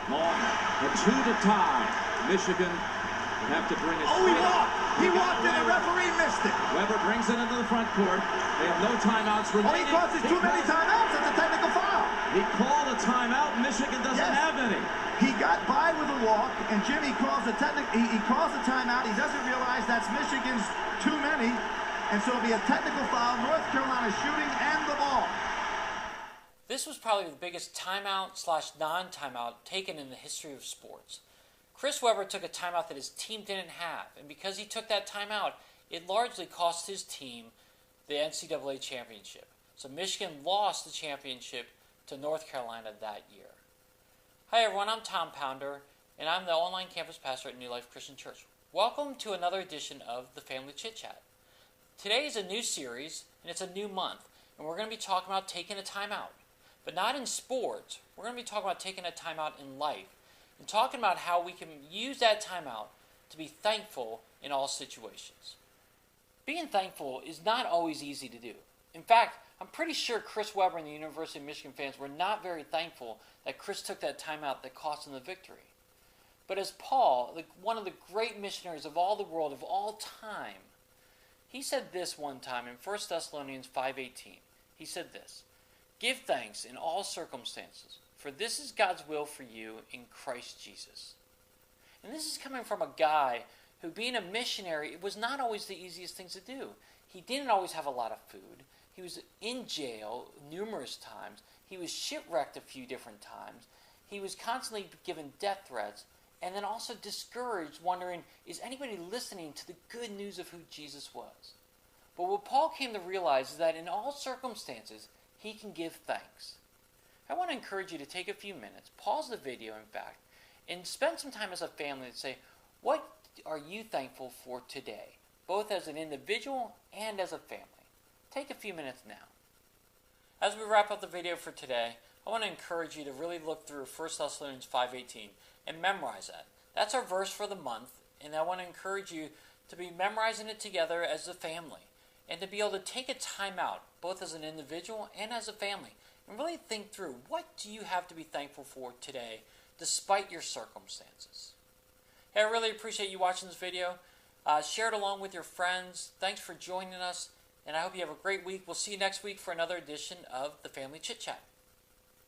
Long, a 2 to tie. Michigan would have to bring it. Oh, he walked! He walked and the referee missed it. Weber brings it into the front court. They have no timeouts remaining. Oh, he causes too many timeouts. That's a technical foul. He called a timeout. Michigan doesn't have any. He got by with a walk, and Jimmy calls a he calls a timeout. He doesn't realize that's Michigan's too many, and so it'll be a technical foul. North Carolina shooting and the ball. This was probably the biggest timeout/non-timeout taken in the history of sports. Chris Webber took a timeout that his team didn't have, and because he took that timeout, it largely cost his team the NCAA championship. So Michigan lost the championship to North Carolina that year. Hi everyone, I'm Tom Pounder, and I'm the online campus pastor at New Life Christian Church. Welcome to another edition of the Family Chit Chat. Today is a new series, and it's a new month, and we're going to be talking about taking a timeout. But not in sports, we're going to be talking about taking a timeout in life, and talking about how we can use that timeout to be thankful in all situations. Being thankful is not always easy to do. In fact, I'm pretty sure Chris Webber and the University of Michigan fans were not very thankful that Chris took that timeout that cost him the victory. But as Paul, one of the great missionaries of all the world, of all time, he said this one time in 1 Thessalonians 5:18. He said this, "Give thanks in all circumstances, for this is God's will for you in Christ Jesus." And this is coming from a guy who, being a missionary, it was not always the easiest things to do. He didn't always have a lot of food. He was in jail numerous times. He was shipwrecked a few different times. He was constantly given death threats, and then also discouraged, wondering, is anybody listening to the good news of who Jesus was? But what Paul came to realize is that in all circumstances, he can give thanks. I want to encourage you to take a few minutes, pause the video in fact, and spend some time as a family and say, what are you thankful for today, both as an individual and as a family? Take a few minutes now. As we wrap up the video for today, I want to encourage you to really look through 1 Thessalonians 5:18 and memorize that. That's our verse for the month, and I want to encourage you to be memorizing it together as a family and to be able to take a time out, both as an individual and as a family, and really think through, what do you have to be thankful for today despite your circumstances? Hey, I really appreciate you watching this video. Share it along with your friends. Thanks for joining us, and I hope you have a great week. We'll see you next week for another edition of the Family Chit Chat.